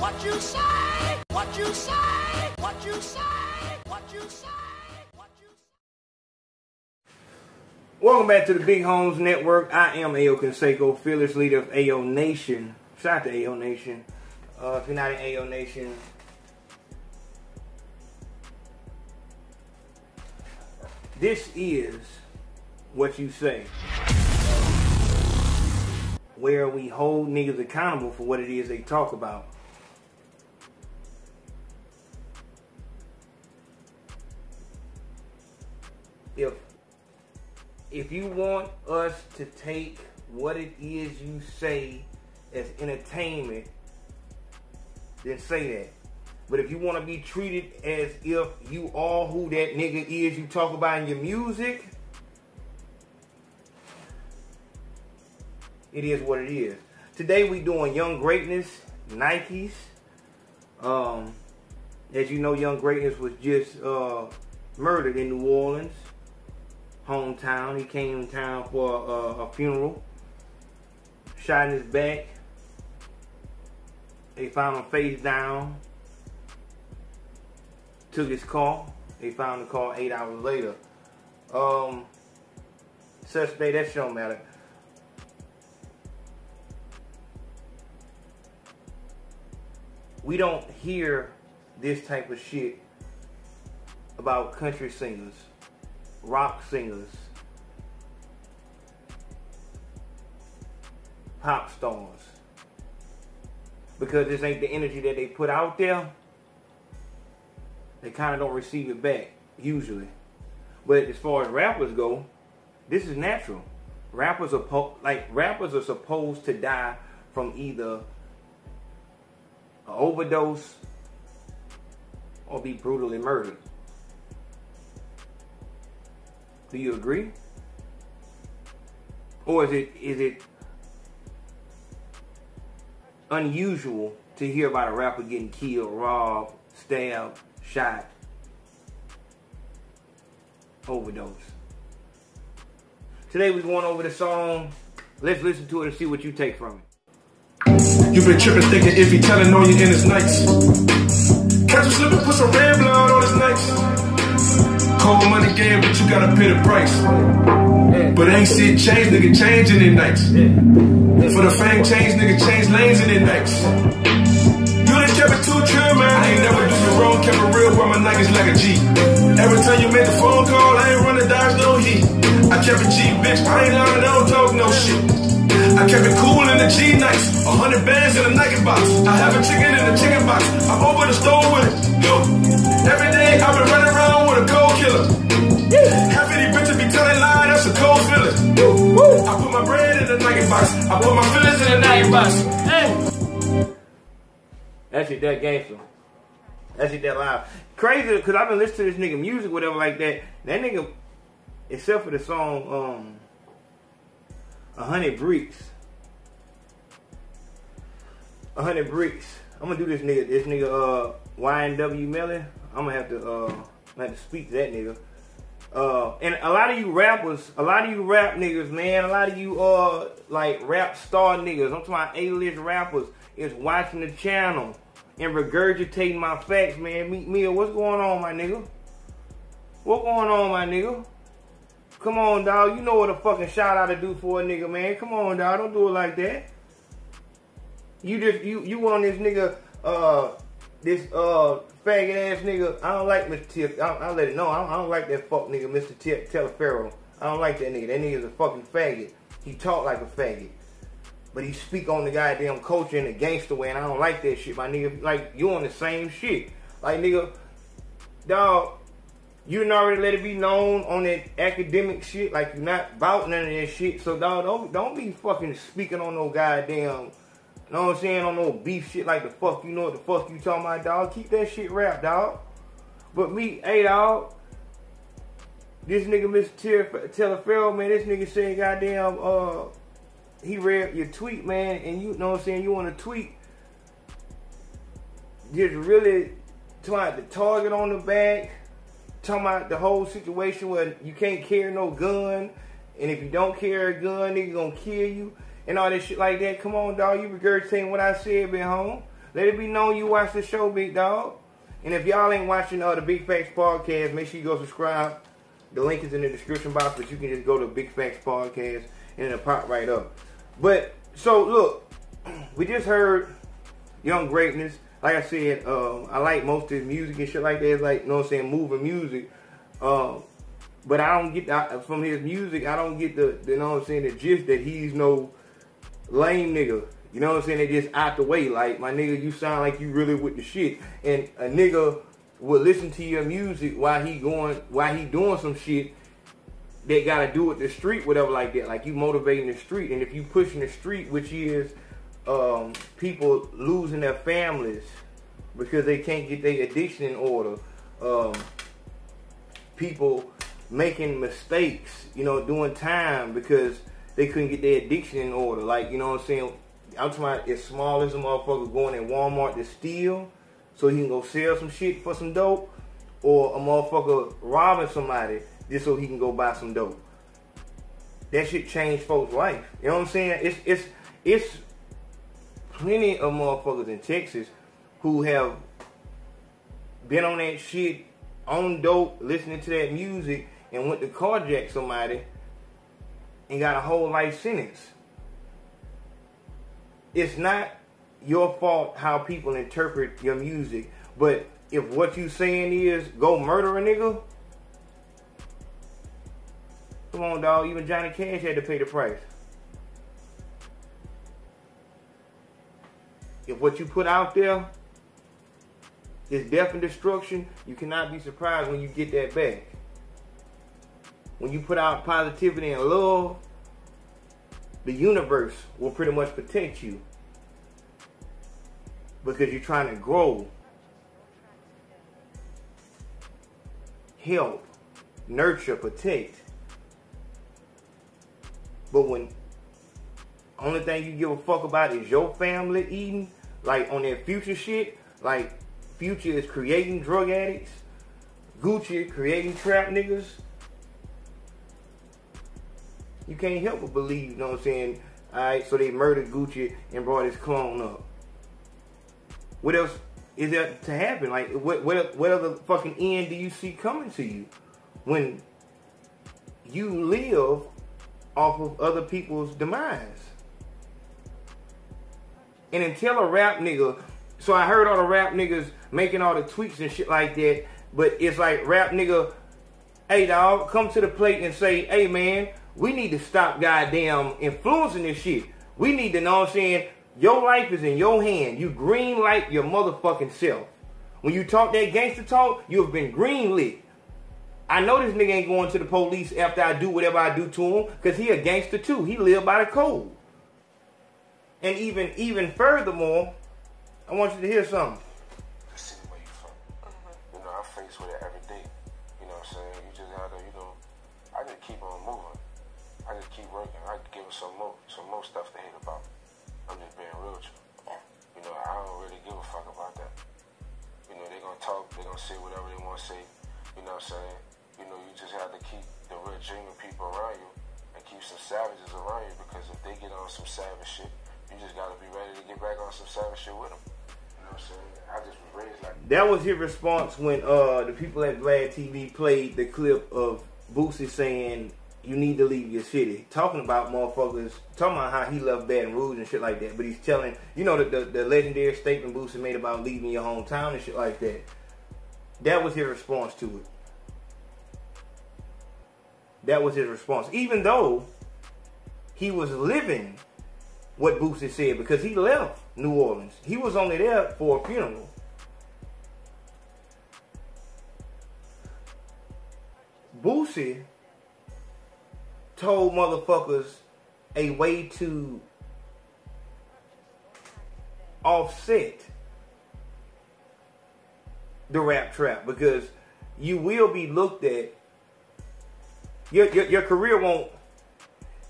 What you say? What you say? What you say? What you say? What you say? Welcome back to the Big Homes Network. I am AYO CONSACO, fearless leader of AYO Nation. Shout out to AYO Nation. If you're not in AYO Nation, this is what you say, where we hold niggas accountable for what it is they talk about. If you want us to take what it is you say as entertainment, then say that. But if you want to be treated as if you are who that nigga is you talk about in your music, it is what it is. Today we doing Young Greatness, NIKES. As you know, Young Greatness was just murdered in New Orleans, hometown. He came in town for a funeral. Shot in his back. They found him face down. Took his car. They found the car 8 hours later. Suspect, that don't matter. We don't hear this type of shit about country singers, rock singers, pop stars, because this ain't the energy that they put out there. They kind of don't receive it back usually. But as far as rappers go, this is natural. Rappers are supposed to die from either an overdose or be brutally murdered. Do you agree? Or is it unusual to hear about a rapper getting killed, robbed, stabbed, shot, overdose? Today we're going over the song. Let's listen to it and see what you take from it. You been tripping thinking if he telling on you in his nights. Catch him slipping, put some red blood on his nights. Cold money game, but you gotta pay the price. But ain't shit change, nigga, changing in nights. For the fame change, nigga, change lanes in their nights. You done kept it too true, man. I ain't never do you wrong, kept it real, wear my Nikes like a G. Every time you make the phone call, I ain't running dodge no heat. I kept it G, bitch, I ain't lying, I don't talk no shit. I kept it cool in the G nights, 100 bands in a Nike box. I have a chicken in the chicken box. I'm over the store with it. Yo, every day I've been running around with a cold killer. Half of these bitches be telling lies, that's a cold feeling. I put my bread in the Nike box. I put my feelings in the Nike box. Hey. That shit that gangster. That shit that live. Crazy, because I've been listening to this nigga music, whatever like that. That nigga, except for the song 100 Bricks. 100 Bricks. I'm gonna do this nigga YNW Melly. I'm gonna have to speak to that nigga. And a lot of you rappers, a lot of you rap niggas, man, a lot of you like rap star niggas, I'm talking about A-list rappers, is watching the channel and regurgitating my facts, man. Mia, what's going on, my nigga? What going on, my nigga? Come on, dog. You know what a fucking shout out to do for a nigga, man. Come on, dog. Don't do it like that. You want this nigga, this faggot ass nigga. I don't like Mr. Tip. I'll let it know. I don't like that fuck nigga, Mr. Tip Telepharo. I don't like that nigga. That nigga's a fucking faggot. He talk like a faggot. But he speak on the goddamn culture in a gangster way, and I don't like that shit, my nigga. Like, you on the same shit. Like, nigga, dog, you done already let it be known on that academic shit, like you not about none of that shit. So, dog, don't be fucking speaking on no goddamn, you know what I'm saying, on no beef shit like the fuck, you know what the fuck you talking about, dog. Keep that shit wrapped, dog. But me, hey, dog, this nigga, Mr. Telepharo, man, this nigga said goddamn, he read your tweet, man, and you know what I'm saying, you want to tweet, just really talking about the target on the back, talking about the whole situation where you can't carry no gun, and if you don't carry a gun, nigga gonna kill you, and all that shit like that. Come on, dog, you regurgitating what I said, been home. Let it be known you watch the show, big dog. And if y'all ain't watching the Big Facts Podcast, make sure you go subscribe. The link is in the description box, but you can just go to Big Facts Podcast and it'll pop right up. But, so look, we just heard Young Greatness. Like I said, I like most of his music and shit like that. It's like, you know what I'm saying, moving music. But I don't get, from his music, I don't get the, you know what I'm saying, the gist that he's no lame nigga. You know what I'm saying? They just out the way. Like, my nigga, you sound like you really with the shit. And a nigga will listen to your music while he doing some shit that gotta do with the street, whatever like that. Like, you motivating the street. And if you pushing the street, which is people losing their families because they can't get their addiction in order. People making mistakes, you know, doing time because they couldn't get their addiction in order. Like, you know what I'm saying? I'm talking about as small as a motherfucker going in Walmart to steal so he can go sell some shit for some dope, or a motherfucker robbing somebody just so he can go buy some dope. That shit changed folks' life. You know what I'm saying? It's plenty of motherfuckers in Texas who have been on that shit, on dope, listening to that music, and went to carjack somebody and got a whole life sentence. It's not your fault how people interpret your music, but if what you saying is go murder a nigga, come on, dog. Even Johnny Cash had to pay the price. If what you put out there is death and destruction, you cannot be surprised when you get that back. When you put out positivity and love, the universe will pretty much protect you because you're trying to grow, help, nurture, protect. But when only thing you give a fuck about is your family eating, like on that Future shit, like Future is creating drug addicts, Gucci creating trap niggas, you can't help but believe, you know what I'm saying? Alright, so they murdered Gucci and brought his clone up. What else is there to happen? Like, what other fucking end do you see coming to you when you live off of other people's demise? And until a rap nigga, so I heard all the rap niggas making all the tweets and shit like that, but it's like rap nigga, hey dog, come to the plate and say, hey man, we need to stop goddamn influencing this shit. We need to know what I'm saying, your life is in your hand. You green light your motherfucking self. When you talk that gangster talk, you have been green lit. I know this nigga ain't going to the police after I do whatever I do to him, because he a gangster too. He live by the code. And even furthermore, I want you to hear something. The city where you from. You know, I'm faced with it every day. You know what I'm saying? You just gotta, you know, I just keep on moving. I just keep working. I give them some more stuff to hate about. I'm just being real with you. You know, I don't really give a fuck about that. You know, they gonna talk, they gonna say whatever they wanna say. You know what I'm saying? You know, you just have to keep the real genuine people around you and keep some savages around you, because if they get on some savage shit, you just gotta be ready to get back on some savage shit with them. You know what I'm saying? I just was raised like that. That was his response when the people at Vlad TV played the clip of Boosie saying, you need to leave your city. Talking about motherfuckers, talking about how he left Baton Rouge and shit like that. But he's telling, you know, the legendary statement Boosie made about leaving your hometown and shit like that. That was his response to it. That was his response. Even though he was living what Boosie said, because he left New Orleans. He was only there for a funeral. Boosie told motherfuckers a way to offset the rap trap, because you will be looked at, your career won't,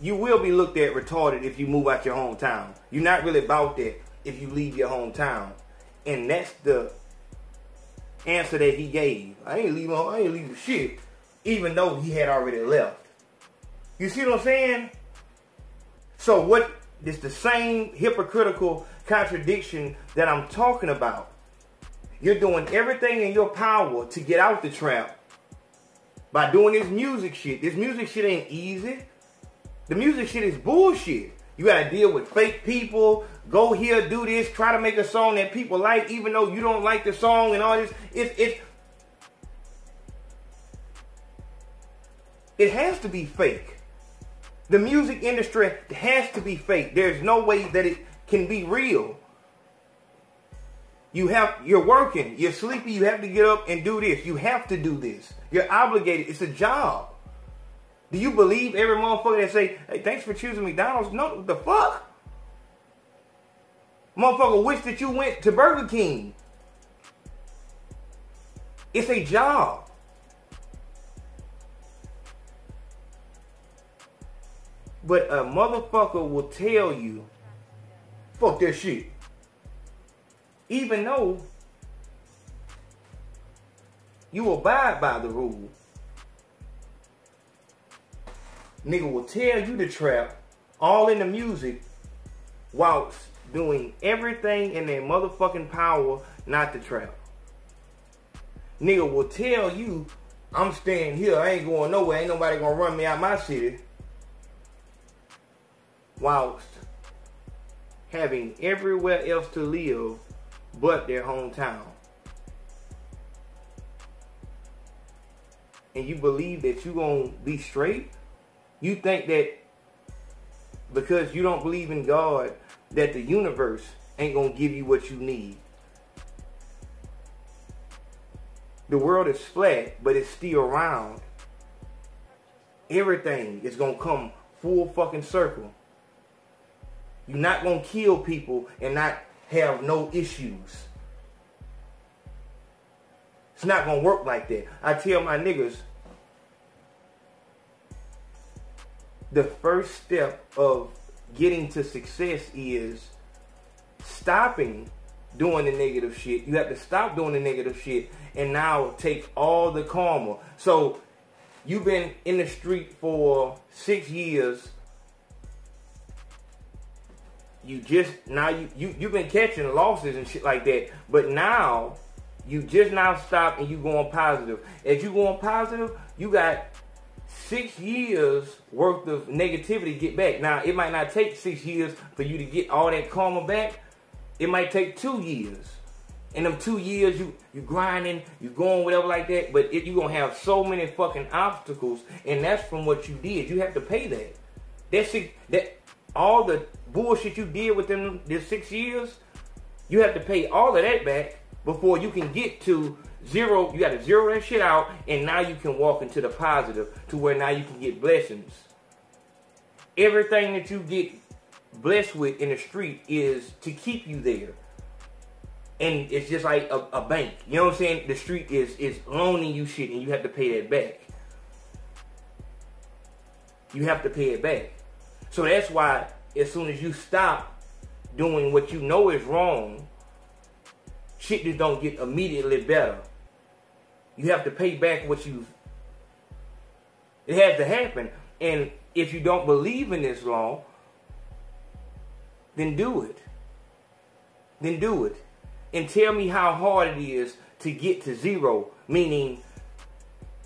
you will be looked at retarded if you move out your hometown. You're not really about that if you leave your hometown. And that's the answer that he gave. I ain't leaving shit, even though he had already left. You see what I'm saying? So what is the same hypocritical contradiction that I'm talking about. You're doing everything in your power to get out the trap by doing this music shit. This music shit ain't easy. The music shit is bullshit. You gotta deal with fake people. Go here, do this, try to make a song that people like, even though you don't like the song and all this. It has to be fake. The music industry has to be fake. There's no way that it can be real. You're working, you're sleepy, you have to get up and do this. You have to do this. You're obligated. It's a job. Do you believe every motherfucker that say, hey, thanks for choosing McDonald's? No, what the fuck? Motherfucker wish that you went to Burger King. It's a job. But a motherfucker will tell you, fuck that shit. Even though you abide by the rule. Nigga will tell you the trap, all in the music, whilst doing everything in their motherfucking power not to trap. Nigga will tell you, I'm staying here, I ain't going nowhere, ain't nobody gonna run me out my city, whilst having everywhere else to live but their hometown. And you believe that you gonna be straight? You think that because you don't believe in God, that the universe ain't gonna give you what you need. The world is flat, but it's still round. Everything is gonna come full fucking circle. You're not gonna kill people and not have no issues. It's not gonna work like that. I tell my niggas, the first step of getting to success is stopping doing the negative shit. You have to stop doing the negative shit and now take all the karma. So you've been in the street for 6 years. You've been catching losses and shit like that, but now you just now stopped and you going positive. As you going positive, you got 6 years worth of negativity to get back. Now it might not take 6 years for you to get all that karma back. It might take 2 years. In them 2 years, you grinding, you going whatever like that, but you're gonna have so many fucking obstacles, and that's from what you did. You have to pay that. All the bullshit you did within this 6 years, you have to pay all of that back before you can get to zero. You got to zero that shit out, and now you can walk into the positive to where now you can get blessings. Everything that you get blessed with in the street is to keep you there. And it's just like a bank. You know what I'm saying? The street is loaning you shit, and you have to pay that back. You have to pay it back. So that's why as soon as you stop doing what you know is wrong, shit just don't get immediately better. You have to pay back what you've... It has to happen. And if you don't believe in this law, then do it. Then do it. And tell me how hard it is to get to zero. Meaning,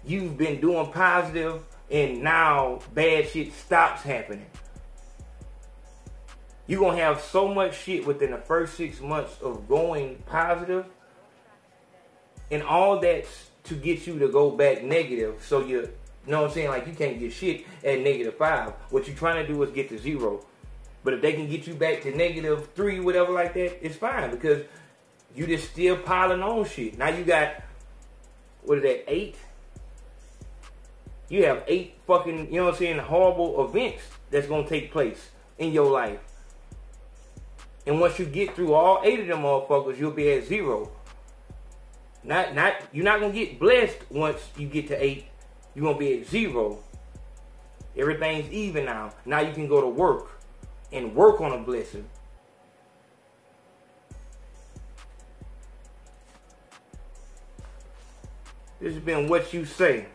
you've been doing positive and now bad shit stops happening. You're going to have so much shit within the first 6 months of going positive. And all that's to get you to go back negative. So you know what I'm saying? Like you can't get shit at -5. What you're trying to do is get to 0. But if they can get you back to -3, whatever like that, it's fine. Because you just still piling on shit. Now you got, what is that, 8? You have 8 fucking, you know what I'm saying, horrible events that's going to take place in your life. And once you get through all 8 of them motherfuckers, you'll be at 0. You're not going to get blessed once you get to 8. You're going to be at 0. Everything's even now. Now you can go to work and work on a blessing. This has been What You Say.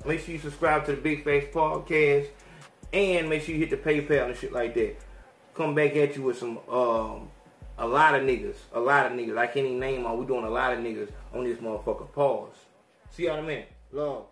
Make sure you subscribe to the Big Face Podcast. And make sure you hit the PayPal and shit like that. Come back at you with some A lot of niggas. I can't even name all. We doing a lot of niggas on this motherfucker. Pause. See y'all in a minute. Love.